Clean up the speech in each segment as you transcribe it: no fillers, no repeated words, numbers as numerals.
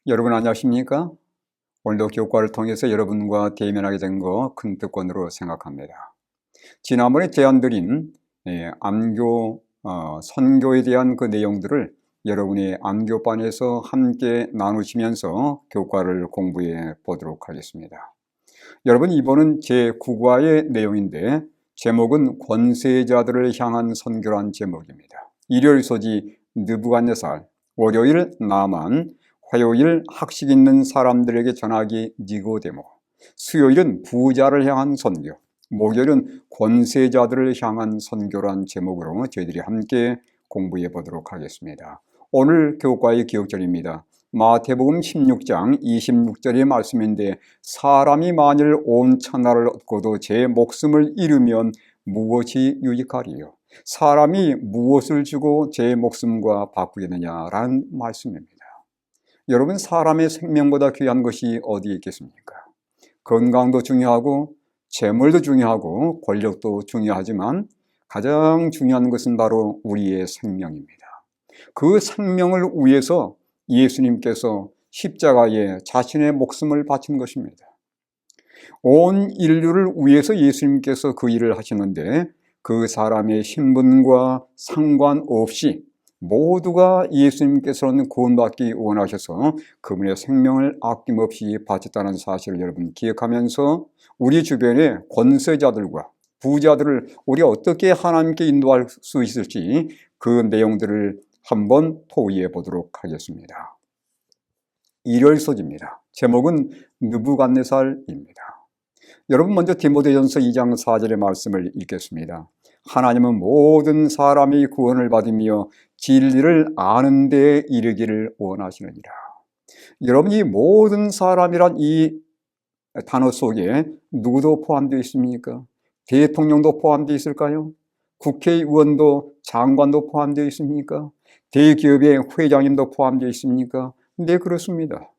여러분 안녕하십니까? 오늘도 교과를 통해서 여러분과 대면하게 된 거 큰 특권으로 생각합니다. 지난번에 제안드린 암교 선교에 대한 그 내용들을 여러분의 암교반에서 함께 나누시면서 교과를 공부해 보도록 하겠습니다. 여러분, 이번은 제9과의 내용인데 제목은 권세자들을 향한 선교란 제목입니다. 일요일 소지 느부갓네살, 월요일 나만, 화요일 학식 있는 사람들에게 전하기 니고데모, 수요일은 부자를 향한 선교, 목요일은 권세자들을 향한 선교란 제목으로 저희들이 함께 공부해 보도록 하겠습니다. 오늘 교과의 기억절입니다. 마태복음 16장 26절의 말씀인데, 사람이 만일 온 천하를 얻고도 제 목숨을 잃으면 무엇이 유익하리요? 사람이 무엇을 주고 제 목숨과 바꾸겠느냐라는 말씀입니다. 여러분, 사람의 생명보다 귀한 것이 어디에 있겠습니까? 건강도 중요하고 재물도 중요하고 권력도 중요하지만 가장 중요한 것은 바로 우리의 생명입니다. 그 생명을 위해서 예수님께서 십자가에 자신의 목숨을 바친 것입니다. 온 인류를 위해서 예수님께서 그 일을 하시는데, 그 사람의 신분과 상관없이 모두가 예수님께서는 구원받기 원하셔서 그분의 생명을 아낌없이 바쳤다는 사실을 여러분 기억하면서 우리 주변의 권세자들과 부자들을 우리가 어떻게 하나님께 인도할 수 있을지 그 내용들을 한번 토의해 보도록 하겠습니다. 일요일 소지입니다. 제목은 느부갓네살입니다. 여러분, 먼저 디모데전서 2장 4절의 말씀을 읽겠습니다. 하나님은 모든 사람이 구원을 받으며 진리를 아는 데에 이르기를 원하시느니라. 여러분이 모든 사람이란 이 단어 속에 누구도 포함되어 있습니까? 대통령도 포함되어 있을까요? 국회의원도 장관도 포함되어 있습니까? 대기업의 회장님도 포함되어 있습니까? 네, 그렇습니다.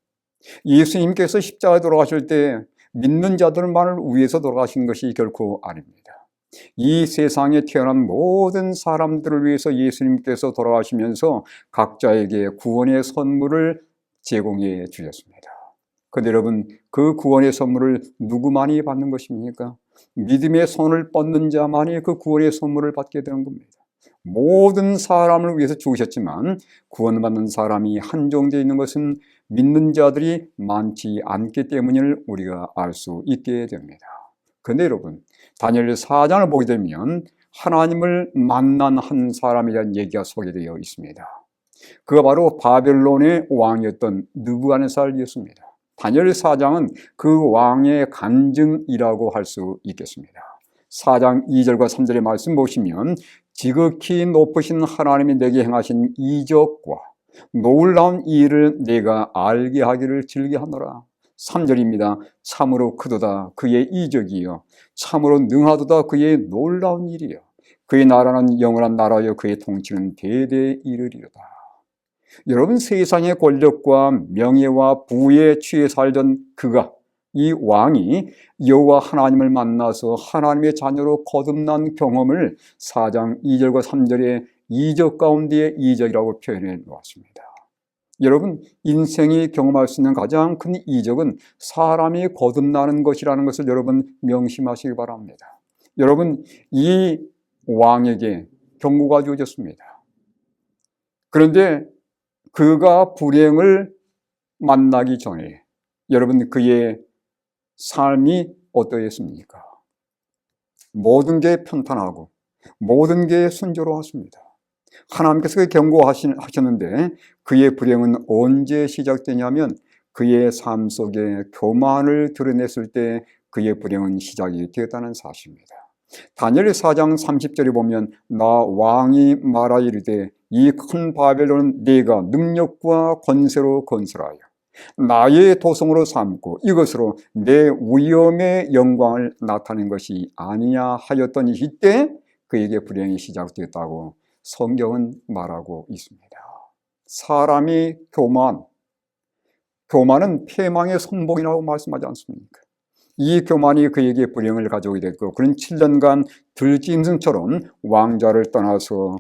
예수님께서 십자가에 돌아가실 때 믿는 자들만을 위해서 돌아가신 것이 결코 아닙니다. 이 세상에 태어난 모든 사람들을 위해서 예수님께서 돌아가시면서 각자에게 구원의 선물을 제공해 주셨습니다. 그런데 여러분, 그 구원의 선물을 누구만이 받는 것입니까? 믿음의 손을 뻗는 자만이 그 구원의 선물을 받게 되는 겁니다. 모든 사람을 위해서 죽으셨지만 구원받는 사람이 한정되어 있는 것은 믿는 자들이 많지 않기 때문을 우리가 알 수 있게 됩니다. 그런데 여러분, 다니엘 4장을 보게 되면 하나님을 만난 한 사람에 대한 얘기가 소개되어 있습니다. 그가 바로 바벨론의 왕이었던 느부갓네살이었습니다. 다니엘 4장은 그 왕의 간증이라고 할 수 있겠습니다. 4장 2절과 3절의 말씀 보시면, 지극히 높으신 하나님이 내게 행하신 이적과 놀라운 일을 내가 알게 하기를 즐겨하노라. 3절입니다. 참으로 크도다 그의 이적이요, 참으로 능하도다 그의 놀라운 일이요, 그의 나라는 영원한 나라여 그의 통치는 대대에 이르리로다. 여러분, 세상의 권력과 명예와 부에 취해 살던 그가, 이 왕이 여호와 하나님을 만나서 하나님의 자녀로 거듭난 경험을 4장 2절과 3절의 이적 가운데의 이적이라고 표현해 놓았습니다. 여러분, 인생이 경험할 수 있는 가장 큰 이적은 사람이 거듭나는 것이라는 것을 여러분 명심하시기 바랍니다. 여러분, 이 왕에게 경고가 주어졌습니다. 그런데 그가 불행을 만나기 전에 여러분, 그의 삶이 어떠했습니까? 모든 게 평탄하고 모든 게 순조로웠습니다. 하나님께서 경고하셨는데 그의 불행은 언제 시작되냐면 그의 삶 속에 교만을 드러냈을 때 그의 불행은 시작이 되었다는 사실입니다. 다니엘 4장 30절에 보면, 나 왕이 말하 이르되 이 큰 바벨론은 네가 능력과 권세로 건설하여 나의 도성으로 삼고 이것으로 내 위엄의 영광을 나타낸 것이 아니냐 하였더니, 이때 그에게 불행이 시작되었다고 성경은 말하고 있습니다. 사람이 교만은 패망의 선봉이라고 말씀하지 않습니까? 이 교만이 그에게 불행을 가져오게 됐고, 그런 7년간 들짐승처럼 왕좌를 떠나서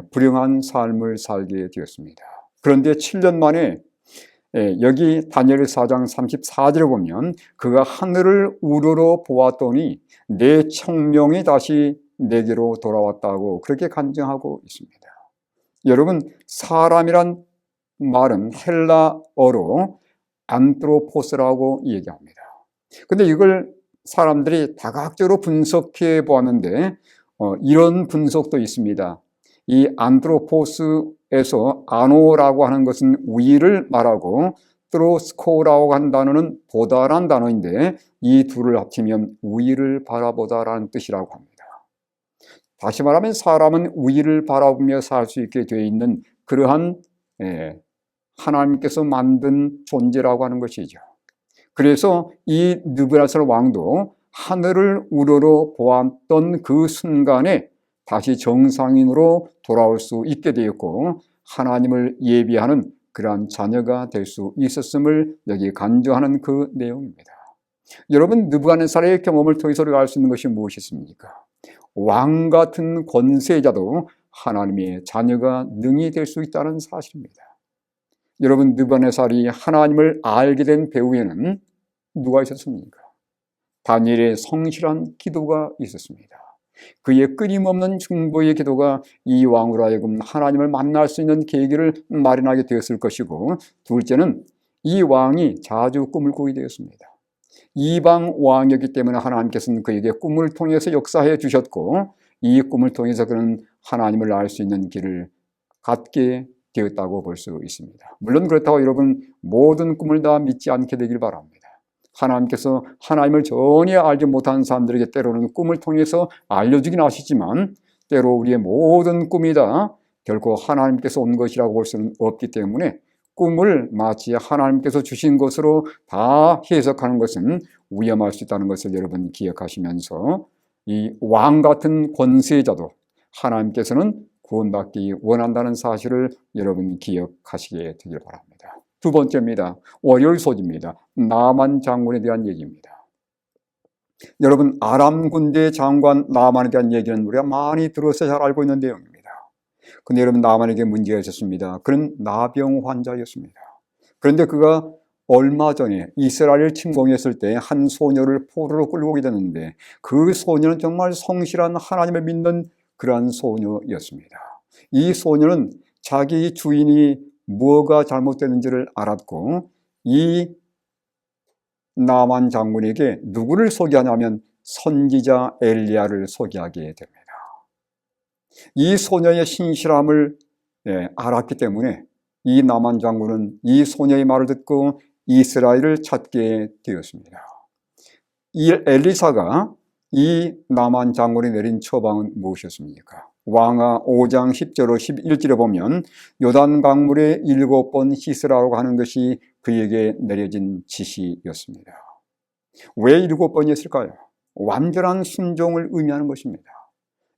불행한 삶을 살게 되었습니다. 그런데 7년 만에 여기 다니엘 4장 34절에 보면 그가 하늘을 우러러 보았더니 내 청명이 다시 내게로 돌아왔다고 그렇게 간증하고 있습니다. 여러분, 사람이란 말은 헬라어로 안트로포스라고 얘기합니다. 근데 이걸 사람들이 다각적으로 분석해 보았는데 이런 분석도 있습니다. 이 안트로포스에서 아노라고 하는 것은 위를 말하고 트로스코라고 하는 단어는 보다라는 단어인데 이 둘을 합치면 위를 바라보다라는 뜻이라고 합니다. 다시 말하면 사람은 위를 바라보며 살 수 있게 되어 있는 그러한 하나님께서 만든 존재라고 하는 것이죠. 그래서 이 느부갓네살 왕도 하늘을 우러러 보았던 그 순간에 다시 정상인으로 돌아올 수 있게 되었고 하나님을 예비하는 그러한 자녀가 될 수 있었음을 여기 간증하는 그 내용입니다. 여러분, 느부갓네살의 경험을 통해서 우리가 알 수 있는 것이 무엇이 있습니까? 왕 같은 권세자도 하나님의 자녀가 능히 될 수 있다는 사실입니다. 여러분, 느부갓네살이 하나님을 알게 된 배후에는 누가 있었습니까? 다니엘의 성실한 기도가 있었습니다. 그의 끊임없는 중보의 기도가 이 왕으로 하여금 하나님을 만날 수 있는 계기를 마련하게 되었을 것이고, 둘째는 이 왕이 자주 꿈을 꾸게 되었습니다. 이방 왕이었기 때문에 하나님께서는 그에게 꿈을 통해서 역사해 주셨고 이 꿈을 통해서 그는 하나님을 알 수 있는 길을 갖게 되었다고 볼 수 있습니다. 물론 그렇다고 여러분 모든 꿈을 다 믿지 않게 되길 바랍니다. 하나님께서 하나님을 전혀 알지 못하는 사람들에게 때로는 꿈을 통해서 알려주긴 하시지만 때로 우리의 모든 꿈이 다 결코 하나님께서 온 것이라고 볼 수는 없기 때문에 꿈을 마치 하나님께서 주신 것으로 다 해석하는 것은 위험할 수 있다는 것을 여러분 기억하시면서 이 왕 같은 권세자도 하나님께서는 구원받기 원한다는 사실을 여러분 기억하시게 되길 바랍니다. 두 번째입니다. 월요일 소지입니다. 나만 장군에 대한 얘기입니다. 여러분, 아람 군대 장관 나만에 대한 얘기는 우리가 많이 들어서 잘 알고 있는 내용입니다. 근데 여러분, 나만에게 문제가 있었습니다. 그는 나병 환자였습니다. 그런데 그가 얼마 전에 이스라엘을 침공했을 때 한 소녀를 포로로 끌고 오게 됐는데 그 소녀는 정말 성실한 하나님을 믿는 그러한 소녀였습니다. 이 소녀는 자기 주인이 뭐가 잘못됐는지를 알았고 이 나만 장군에게 누구를 소개하냐면 선지자 엘리야를 소개하게 됩니다. 이 소녀의 신실함을 알았기 때문에 이 나만 장군은 이 소녀의 말을 듣고 이스라엘을 찾게 되었습니다. 이 엘리사가 이 나만 장군이 내린 처방은 무엇이었습니까? 왕하 5장 10절로 11절에 보면 요단 강물에 7번 씻으라고 하는 것이 그에게 내려진 지시였습니다. 왜 7번이었을까요? 완전한 순종을 의미하는 것입니다.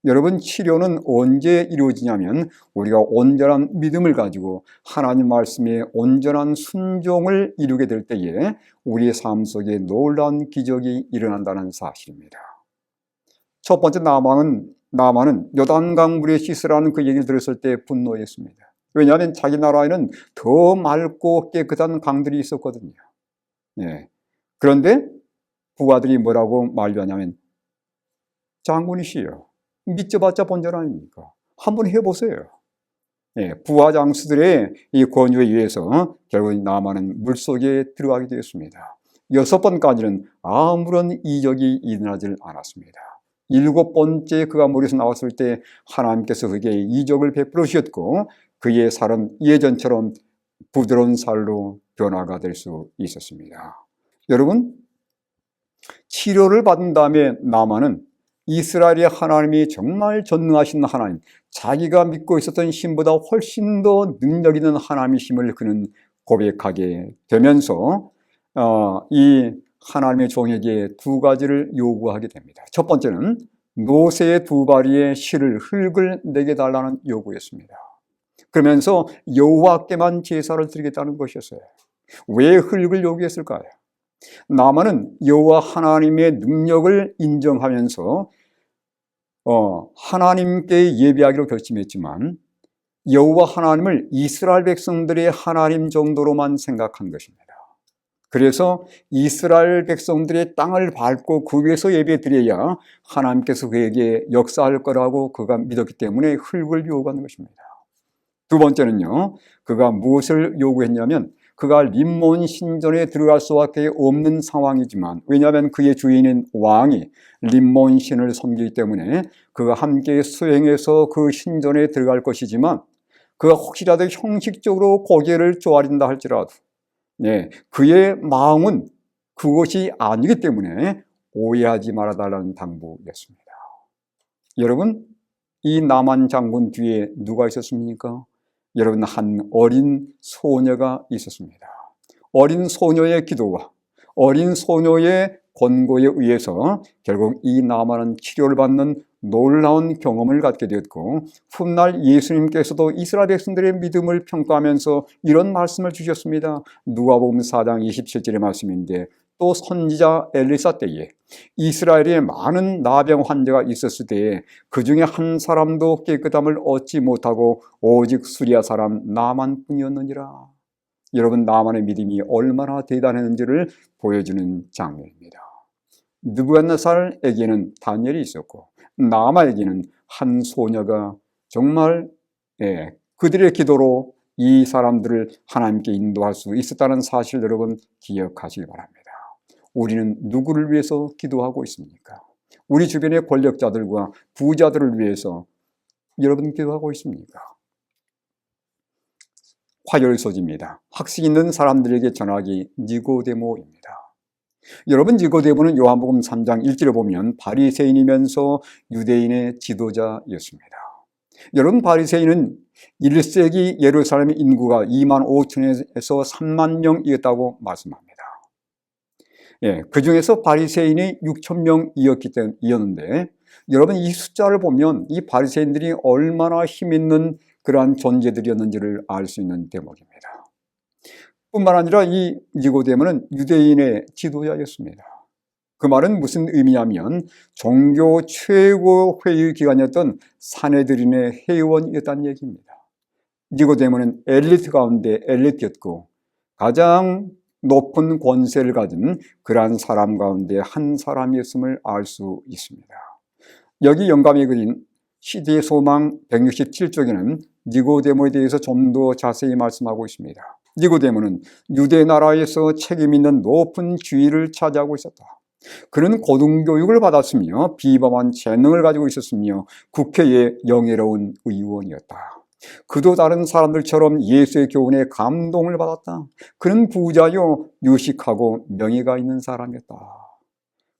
여러분, 치료는 언제 이루어지냐면 우리가 온전한 믿음을 가지고 하나님 말씀에 온전한 순종을 이루게 될 때에 우리의 삶 속에 놀라운 기적이 일어난다는 사실입니다. 첫 번째, 나만은 요단강 물에 씻으라는 그 얘기를 들었을 때 분노했습니다. 왜냐하면 자기 나라에는 더 맑고 깨끗한 강들이 있었거든요. 그런데 부하들이 뭐라고 만류하냐면 장군이시여, 믿져봤자 본전 아닙니까? 한번 해보세요. 부하 장수들의 이 권유에 의해서 결국 나만은 물속에 들어가게 되었습니다. 6번까지는 아무런 이적이 일어나질 않았습니다. 7번째 그가 물에서 나왔을 때 하나님께서 그에게 이적을 베풀어 주셨고 그의 살은 예전처럼 부드러운 살로 변화가 될 수 있었습니다. 여러분, 치료를 받은 다음에 나만은 이스라엘의 하나님이 정말 전능하신 하나님, 자기가 믿고 있었던 신보다 훨씬 더 능력 있는 하나님이심을 그는 고백하게 되면서 이 하나님의 종에게 두 가지를 요구하게 됩니다. 첫 번째는 노새의 2바리의 실을 흙을 내게 달라는 요구였습니다. 그러면서 여호와께만 제사를 드리겠다는 것이었어요. 왜 흙을 요구했을까요? 나만은 여호와 하나님의 능력을 인정하면서 하나님께 예배하기로 결심했지만 여호와 하나님을 이스라엘 백성들의 하나님 정도로만 생각한 것입니다. 그래서 이스라엘 백성들의 땅을 밟고 그 위에서 예배드려야 하나님께서 그에게 역사할 거라고 그가 믿었기 때문에 흙을 요구하는 것입니다. 두 번째는요, 그가 무엇을 요구했냐면 그가 림몬 신전에 들어갈 수밖에 없는 상황이지만, 왜냐하면 그의 주인인 왕이 림몬 신을 섬기기 때문에 그가 함께 수행해서 그 신전에 들어갈 것이지만, 그가 혹시라도 형식적으로 고개를 조아린다 할지라도 그의 마음은 그것이 아니기 때문에 오해하지 말아달라는 당부였습니다. 여러분, 이 나만 장군 뒤에 누가 있었습니까? 여러분, 한 어린 소녀가 있었습니다. 어린 소녀의 기도와 어린 소녀의 권고에 의해서 결국 이 나만은 치료를 받는 놀라운 경험을 갖게 되었고, 훗날 예수님께서도 이스라엘 백성들의 믿음을 평가하면서 이런 말씀을 주셨습니다. 누가복음 4장 27절의 말씀인데, 또 선지자 엘리사 때에 이스라엘에 많은 나병 환자가 있었을 때에 그 중에 한 사람도 깨끗함을 얻지 못하고 오직 수리아 사람 나만뿐이었느니라. 여러분, 나만의 믿음이 얼마나 대단했는지를 보여주는 장면입니다. 느부갓네살에게는 다니엘이 있었고 나만에게는 한 소녀가 정말 그들의 기도로 이 사람들을 하나님께 인도할 수 있었다는 사실 여러분 기억하시기 바랍니다. 우리는 누구를 위해서 기도하고 있습니까? 우리 주변의 권력자들과 부자들을 위해서 여러분 기도하고 있습니까? 화요일소지입니다. 학식 있는 사람들에게 전하기 니고데모입니다. 여러분, 니고데모는 요한복음 3장 1절에 보면 바리새인이면서 유대인의 지도자였습니다. 여러분, 바리새인은 1세기 예루살렘의 인구가 2만 5천에서 3만 명이었다고 말씀합니다. 그 중에서 바리새인이 6천 명이었는데, 여러분, 이 숫자를 보면 이 바리새인들이 얼마나 힘있는 그러한 존재들이었는지를 알 수 있는 대목입니다. 뿐만 아니라 이 니고데모는 유대인의 지도자였습니다. 그 말은 무슨 의미냐면 종교 최고 회의 기관이었던 산헤드린의 회원이었다는 얘기입니다. 니고데모는 엘리트 가운데 엘리트였고 가장 높은 권세를 가진 그러한 사람 가운데 한 사람이었음을 알 수 있습니다. 여기 영감이 그린 시대의 소망 167쪽에는 니고데모에 대해서 좀 더 자세히 말씀하고 있습니다. 니고데모는 유대 나라에서 책임 있는 높은 지위를 차지하고 있었다. 그는 고등교육을 받았으며 비범한 재능을 가지고 있었으며 국회의 영예로운 의원이었다. 그도 다른 사람들처럼 예수의 교훈에 감동을 받았다. 그는 부자요 유식하고 명예가 있는 사람이었다.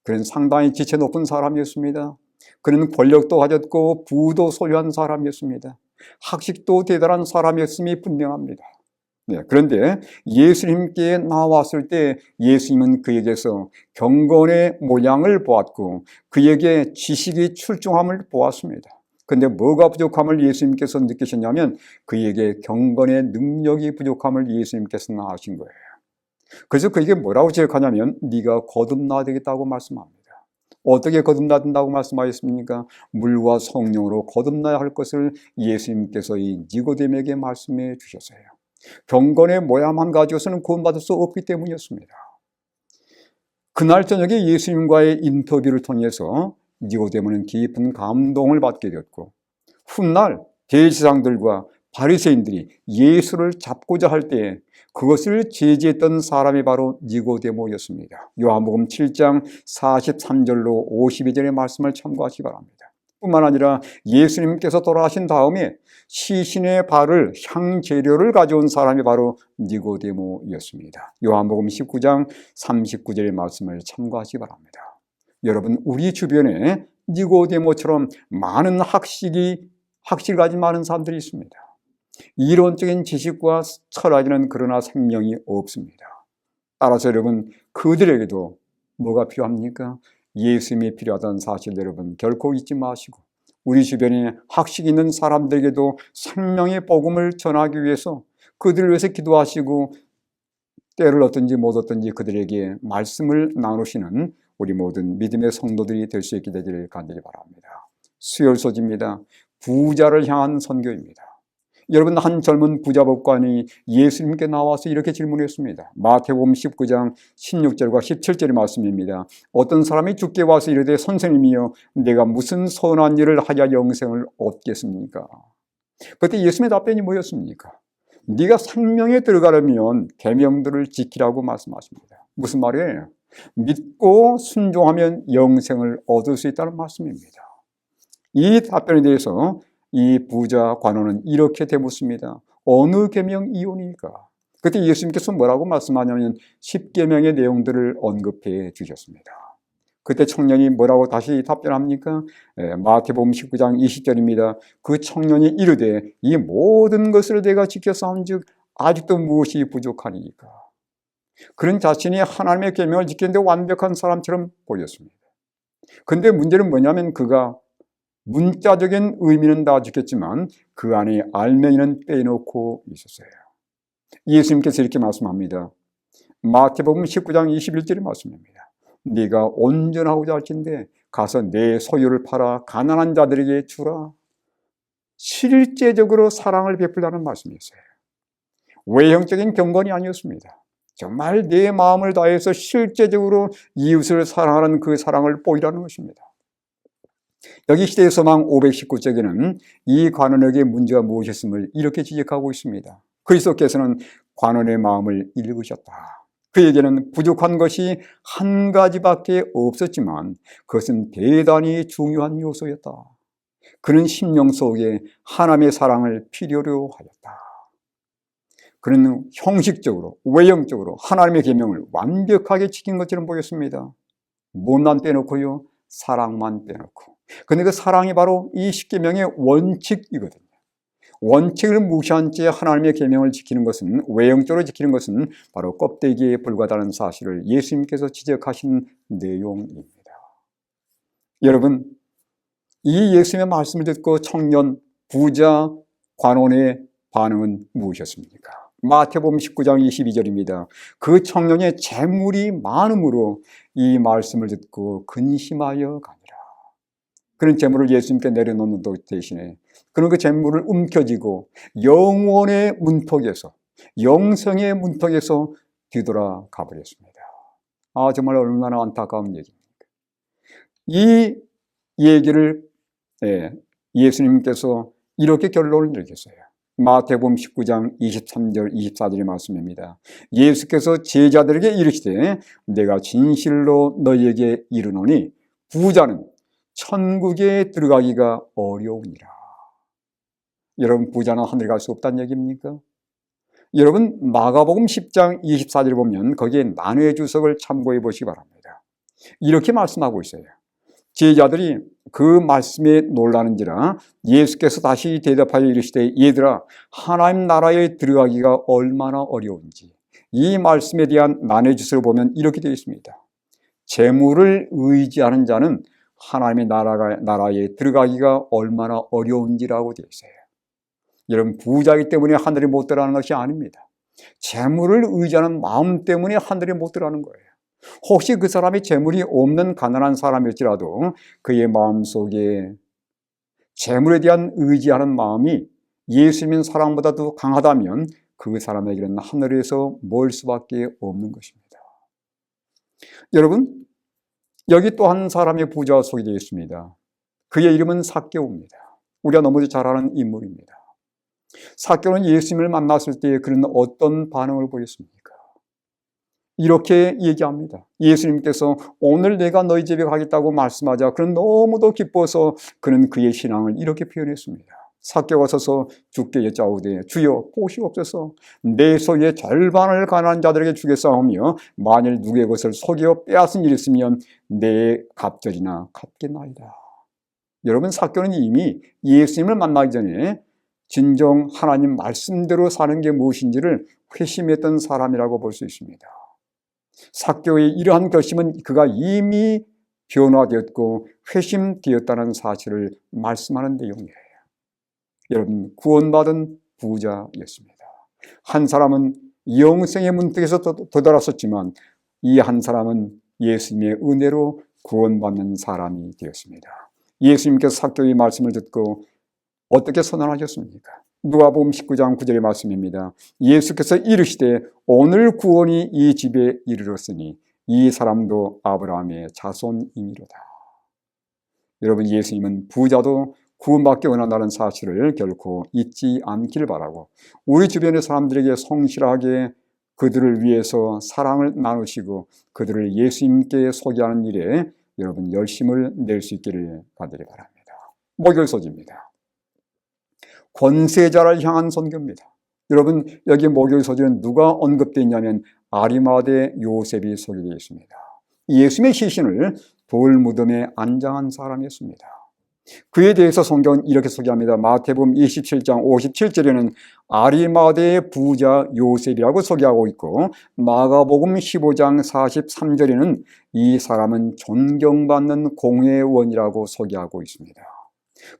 그는 상당히 지체 높은 사람이었습니다. 그는 권력도 가졌고 부도 소유한 사람이었습니다. 학식도 대단한 사람이었음이 분명합니다. 그런데 예수님께 나왔을 때 예수님은 그에게서 경건의 모양을 보았고 그에게 지식이 출중함을 보았습니다. 그런데 뭐가 부족함을 예수님께서 느끼셨냐면 그에게 경건의 능력이 부족함을 예수님께서 아신 거예요. 그래서 그에게 뭐라고 지적하냐면 네가 거듭나야 되겠다고 말씀합니다. 어떻게 거듭나야 된다고 말씀하셨습니까? 물과 성령으로 거듭나야 할 것을 예수님께서 이 니고데모에게 말씀해 주셨어요. 경건의 모양만 가지고서는 구원받을 수 없기 때문이었습니다. 그날 저녁에 예수님과의 인터뷰를 통해서 니고데모는 깊은 감동을 받게 되었고 훗날 대제사장들과 바리새인들이 예수를 잡고자 할 때 그것을 제지했던 사람이 바로 니고데모였습니다. 요한복음 7장 43절로 52절의 말씀을 참고하시기 바랍니다. 뿐만 아니라 예수님께서 돌아가신 다음에 시신의 발을 향재료를 가져온 사람이 바로 니고데모였습니다. 요한복음 19장 39절의 말씀을 참고하시기 바랍니다. 여러분, 우리 주변에 니고데모처럼 많은 학식을 가진 많은 사람들이 있습니다. 이론적인 지식과 철학에는 그러나 생명이 없습니다. 따라서 여러분, 그들에게도 뭐가 필요합니까? 예수님이 필요하다는 사실 여러분 결코 잊지 마시고 우리 주변에 학식 있는 사람들에게도 생명의 복음을 전하기 위해서 그들을 위해서 기도하시고 때를 얻든지 못 얻든지 그들에게 말씀을 나누시는 우리 모든 믿음의 성도들이 될 수 있게 되기를 간절히 바랍니다. 수요일 소지입니다. 부자를 향한 선교입니다. 여러분, 한 젊은 부자법관이 예수님께 나와서 이렇게 질문했습니다. 마태복음 19장 16절과 17절의 말씀입니다. 어떤 사람이 주께 와서 이르되 선생님이여 내가 무슨 선한 일을 하여 영생을 얻겠습니까? 그때 예수님의 답변이 뭐였습니까? 네가 생명에 들어가려면 계명들을 지키라고 말씀하십니다. 무슨 말이에요? 믿고 순종하면 영생을 얻을 수 있다는 말씀입니다. 이 답변에 대해서 이 부자 관원은 이렇게 되묻습니다. 어느 계명 이혼입니까? 그때 예수님께서 뭐라고 말씀하냐면 10계명의 내용들을 언급해 주셨습니다. 그때 청년이 뭐라고 다시 답변합니까? 마태복음 19장 20절입니다. 그 청년이 이르되 이 모든 것을 내가 지켰사온즉 아직도 무엇이 부족하니까? 그런 자신이 하나님의 계명을 지키는데 완벽한 사람처럼 보였습니다. 그런데 문제는 뭐냐면 그가 문자적인 의미는 다 지켰지만 그 안에 알맹이는 빼놓고 있었어요. 예수님께서 이렇게 말씀합니다. 마태복음 19장 21절의 말씀입니다. 네가 온전하고자 할진대 가서 내 소유를 팔아 가난한 자들에게 주라. 실제적으로 사랑을 베풀라는 말씀이었어요. 외형적인 경건이 아니었습니다. 정말 내 마음을 다해서 실제적으로 이웃을 사랑하는 그 사랑을 보이라는 것입니다. 여기 시대의 소망 519쪽에는 이 관원에게 문제가 무엇이었음을 이렇게 지적하고 있습니다. 그리스도께서는 관원의 마음을 읽으셨다. 그에게는 부족한 것이 한 가지밖에 없었지만 그것은 대단히 중요한 요소였다. 그는 심령 속에 하나님의 사랑을 필요로 하였다. 그는 형식적으로, 외형적으로 하나님의 계명을 완벽하게 지킨 것처럼 보였습니다. 못난 빼놓고요, 사랑만 빼놓고. 그런데 그 사랑이 바로 이 10계명의 원칙이거든요. 원칙을 무시한 채 하나님의 계명을 지키는 것은, 외형적으로 지키는 것은 바로 껍데기에 불과하다는 사실을 예수님께서 지적하신 내용입니다. 여러분, 이 예수님의 말씀을 듣고 청년, 부자, 관원의 반응은 무엇이었습니까? 마태복음 19장 22절입니다. 그 청년의 재물이 많음으로 이 말씀을 듣고 근심하여 가니라. 그런 재물을 예수님께 내려놓는 것 대신에 그는 그 재물을 움켜쥐고 영원의 문턱에서, 영생의 문턱에서 뒤돌아 가버렸습니다. 아, 정말 얼마나 안타까운 얘기입니까? 이 얘기를 예수님께서 이렇게 결론을 내리셨어요. 마태복음 19장 23절 24절의 말씀입니다. 예수께서 제자들에게 이르시되 내가 진실로 너희에게 이르노니 부자는 천국에 들어가기가 어려우니라. 여러분, 부자는 하늘에 갈 수 없다는 얘기입니까? 여러분, 마가복음 10장 24절을 보면 거기에 난회 주석을 참고해 보시기 바랍니다. 이렇게 말씀하고 있어요. 제자들이 그 말씀에 놀라는지라 예수께서 다시 대답하여 이르시되 얘들아, 하나님 나라에 들어가기가 얼마나 어려운지. 이 말씀에 대한 난해 주석을 보면 이렇게 되어 있습니다. 재물을 의지하는 자는 하나님의 나라에 들어가기가 얼마나 어려운지라고 되어 있어요. 여러분, 부자이기 때문에 하늘에 못 들어가는 것이 아닙니다. 재물을 의지하는 마음 때문에 하늘에 못 들어가는 거예요. 혹시 그 사람이 재물이 없는 가난한 사람일지라도 그의 마음속에 재물에 대한 의지하는 마음이 예수님의 사랑보다도 강하다면 그 사람에게는 하늘에서 멀 수밖에 없는 것입니다. 여러분, 여기 또 한 사람의 부자가 소개되어 있습니다. 그의 이름은 삭개오입니다. 우리가 너무도 잘 아는 인물입니다. 삭개오는 예수님을 만났을 때 그는 어떤 반응을 보였습니까? 이렇게 얘기합니다. 예수님께서 오늘 내가 너희 집에 가겠다고 말씀하자 그는 너무도 기뻐서 그는 그의 신앙을 이렇게 표현했습니다. 삭개오가 서서 주께 여짜오되 주여 보시옵소서, 내 소유의 절반을 가난한 자들에게 주겠사오며 만일 누구의 것을 속여 빼앗은 일이 있으면 내 갑절이나 갚겠나이다. 여러분, 삭개오는 이미 예수님을 만나기 전에 진정 하나님 말씀대로 사는 게 무엇인지를 회심했던 사람이라고 볼 수 있습니다. 삭개오의 이러한 결심은 그가 이미 변화되었고 회심되었다는 사실을 말씀하는 내용이에요. 여러분, 구원받은 부자였습니다. 한 사람은 영생의 문턱에서 도달했었지만 이 한 사람은 예수님의 은혜로 구원받는 사람이 되었습니다. 예수님께서 삭개오의 말씀을 듣고 어떻게 선언하셨습니까? 누가복음 19장 9절의 말씀입니다. 예수께서 이르시되 오늘 구원이 이 집에 이르렀으니 이 사람도 아브라함의 자손이니로다. 여러분, 예수님은 부자도 구원받기 원한다는 사실을 결코 잊지 않길 바라고, 우리 주변의 사람들에게 성실하게 그들을 위해서 사랑을 나누시고 그들을 예수님께 소개하는 일에 여러분 열심을 낼 수 있기를 간절히 바랍니다. 목요일 소지입니다. 권세자를 향한 선교입니다. 여러분, 여기 목요일 소지는 누가 언급되어 있냐면 아리마대 요셉이 소개되어 있습니다. 예수님의 시신을 돌무덤에 안장한 사람이었습니다. 그에 대해서 성경은 이렇게 소개합니다. 마태복음 27장 57절에는 아리마대의 부자 요셉이라고 소개하고 있고, 마가복음 15장 43절에는 이 사람은 존경받는 공회원이라고 소개하고 있습니다.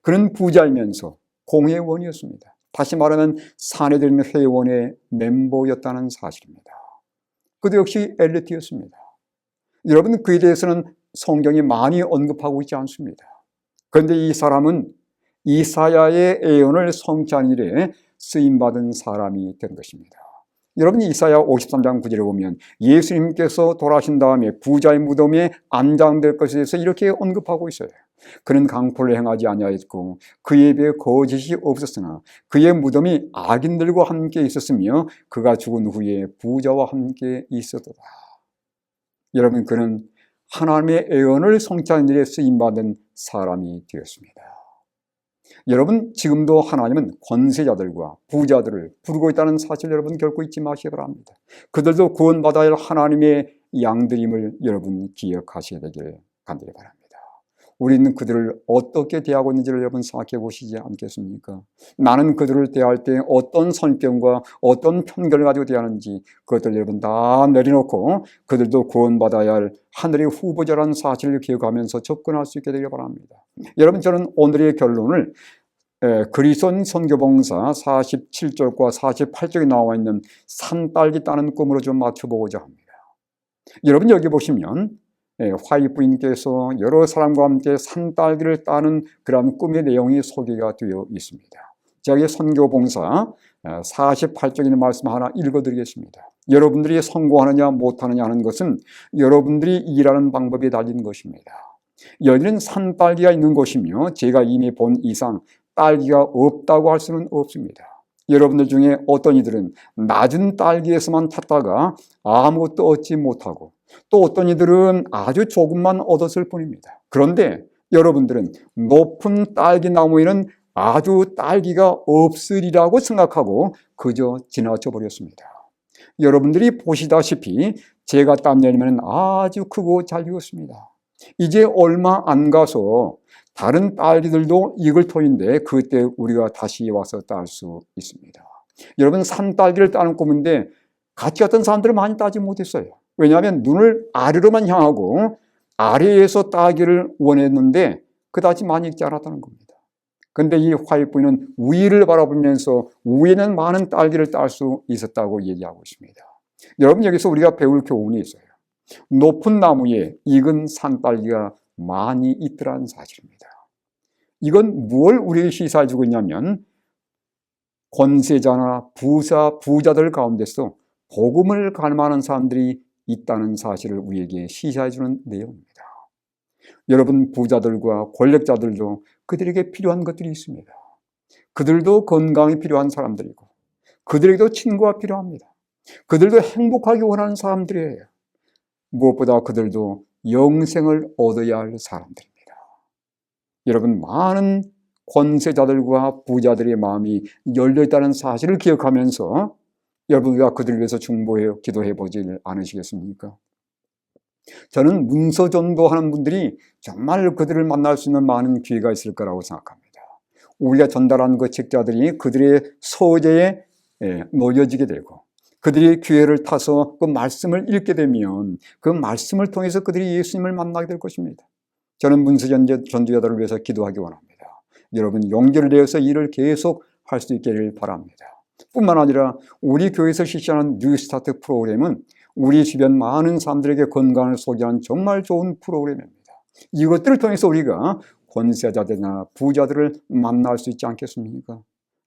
그는 부자이면서 공회원이었습니다. 다시 말하면 사내들인 회원의 멤버였다는 사실입니다. 그도 역시 엘리트였습니다. 여러분, 그에 대해서는 성경이 많이 언급하고 있지 않습니다. 그런데 이 사람은 이사야의 예언을 성취한 일에 쓰임받은 사람이 된 것입니다. 여러분, 이사야 53장 9절에 보면 예수님께서 돌아가신 다음에 부자의 무덤에 안장될 것에 대해서 이렇게 언급하고 있어요. 그는 강포를 행하지 아니하였고 그에 비해 거짓이 없었으나 그의 무덤이 악인들과 함께 있었으며 그가 죽은 후에 부자와 함께 있었도다. 여러분, 그는 하나님의 예언을 성취하는 일에 쓰임받은 사람이 되었습니다. 여러분, 지금도 하나님은 권세자들과 부자들을 부르고 있다는 사실 여러분 결코 잊지 마시기 바랍니다. 그들도 구원받아야 할 하나님의 양들임을 여러분 기억하셔야 되기를 간절히 바랍니다. 우리는 그들을 어떻게 대하고 있는지를 여러분 생각해 보시지 않겠습니까? 나는 그들을 대할 때 어떤 선입견과 어떤 편견을 가지고 대하는지 그것들 여러분 다 내려놓고 그들도 구원받아야 할 하늘의 후보자라는 사실을 기억하면서 접근할 수 있게 되길 바랍니다. 여러분, 저는 오늘의 결론을 그리스도인 선교봉사 47쪽과 48쪽에 나와 있는 산딸기 따는 꿈으로 좀 맞춰보고자 합니다. 여러분, 여기 보시면 화이 부인께서 여러 사람과 함께 산딸기를 따는 그런 꿈의 내용이 소개가 되어 있습니다. 제가 선교봉사 48쪽에 있는 말씀 하나 읽어드리겠습니다. 여러분들이 성공하느냐 못하느냐 하는 것은 여러분들이 일하는 방법에 달린 것입니다. 여기는 산딸기가 있는 곳이며 제가 이미 본 이상 딸기가 없다고 할 수는 없습니다. 여러분들 중에 어떤 이들은 낮은 딸기에서만 찾다가 아무것도 얻지 못하고 또 어떤 이들은 아주 조금만 얻었을 뿐입니다. 그런데 여러분들은 높은 딸기 나무에는 아주 딸기가 없으리라고 생각하고 그저 지나쳐 버렸습니다. 여러분들이 보시다시피 제가 땀 내리면 아주 크고 잘 익었습니다. 이제 얼마 안 가서 다른 딸기들도 익을 터인데 그때 우리가 다시 와서 딸 수 있습니다. 여러분, 산딸기를 따는 꿈인데 같이 갔던 사람들은 많이 따지 못했어요. 왜냐하면 눈을 아래로만 향하고 아래에서 따기를 원했는데 그다지 많이 익지 않았다는 겁니다. 그런데 이 화이부인은 위를 바라보면서 위에는 많은 딸기를 딸 수 있었다고 얘기하고 있습니다. 여러분, 여기서 우리가 배울 교훈이 있어요. 높은 나무에 익은 산딸기가 많이 있더라는 사실입니다. 이건 무엇을 우리에게 시사해 주고 있냐면 권세자나 부자들 가운데서 복음을 갈망하는 사람들이 있다는 사실을 우리에게 시사해 주는 내용입니다. 여러분, 부자들과 권력자들도 그들에게 필요한 것들이 있습니다. 그들도 건강이 필요한 사람들이고 그들에게도 친구가 필요합니다. 그들도 행복하기 원하는 사람들이에요. 무엇보다 그들도 영생을 얻어야 할 사람들입니다. 여러분, 많은 권세자들과 부자들의 마음이 열려있다는 사실을 기억하면서 여러분, 우리가 그들을 위해서 중보해 기도해 보지 않으시겠습니까? 저는 문서 전도하는 분들이 정말 그들을 만날 수 있는 많은 기회가 있을 거라고 생각합니다. 우리가 전달하는 그 책자들이 그들의 소재에 놓여지게 되고 그들이 기회를 타서 그 말씀을 읽게 되면 그 말씀을 통해서 그들이 예수님을 만나게 될 것입니다. 저는 문서 전도자들을 위해서 기도하기 원합니다. 여러분, 용기를 내어서 일을 계속 할 수 있기를 바랍니다. 뿐만 아니라 우리 교회에서 실시하는 뉴스타트 프로그램은 우리 주변 많은 사람들에게 건강을 소개하는 정말 좋은 프로그램입니다. 이것들을 통해서 우리가 권세자들이나 부자들을 만날 수 있지 않겠습니까?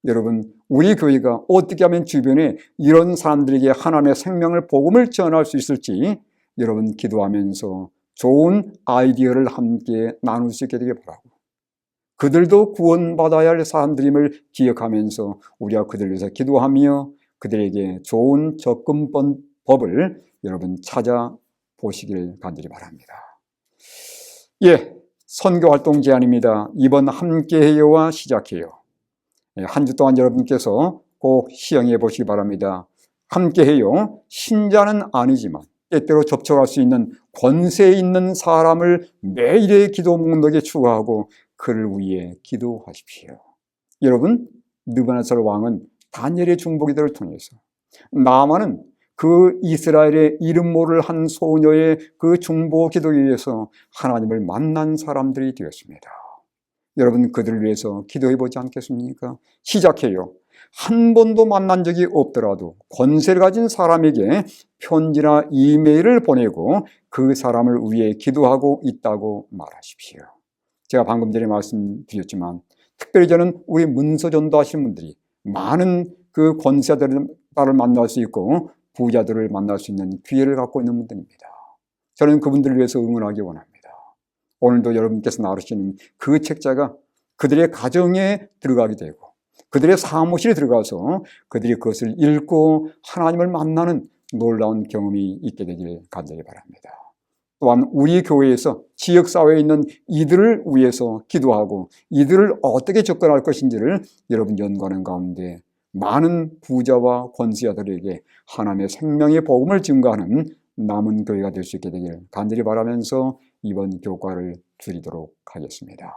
여러분, 우리 교회가 어떻게 하면 주변에 이런 사람들에게 하나님의 생명을 복음을 전할 수 있을지 여러분 기도하면서 좋은 아이디어를 함께 나눌 수 있게 되길 바라고, 그들도 구원받아야 할 사람들임을 기억하면서 우리가 그들을 위해서 기도하며 그들에게 좋은 접근법을 여러분 찾아보시길 간절히 바랍니다. 예, 선교활동 제안입니다. 이번 함께해요와 시작해요. 한 주 동안 여러분께서 꼭 시행해 보시기 바랍니다. 함께해요, 신자는 아니지만 때때로 접촉할 수 있는 권세 있는 사람을 매일의 기도 목록에 추가하고 그를 위해 기도하십시오. 여러분, 느부갓네살 왕은 다니엘의 중보기도를 통해서, 나만은 그 이스라엘의 이름 모를 한 소녀의 그 중보기도에 의해서 하나님을 만난 사람들이 되었습니다. 여러분, 그들을 위해서 기도해 보지 않겠습니까? 시작해요. 한 번도 만난 적이 없더라도 권세를 가진 사람에게 편지나 이메일을 보내고 그 사람을 위해 기도하고 있다고 말하십시오. 제가 방금 전에 말씀드렸지만 특별히 저는 우리 문서 전도하시는 분들이 많은 그 권세자들을 만날 수 있고 부자들을 만날 수 있는 기회를 갖고 있는 분들입니다. 저는 그분들을 위해서 응원하기 원합니다. 오늘도 여러분께서 나누시는 그 책자가 그들의 가정에 들어가게 되고 그들의 사무실에 들어가서 그들이 그것을 읽고 하나님을 만나는 놀라운 경험이 있게 되길 간절히 바랍니다. 또한 우리 교회에서 지역사회에 있는 이들을 위해서 기도하고 이들을 어떻게 접근할 것인지를 여러분 연구하는 가운데 많은 부자와 권세자들에게 하나님의 생명의 복음을 증거하는 남은 교회가 될 수 있게 되길 간절히 바라면서 이번 교과를 드리도록 하겠습니다.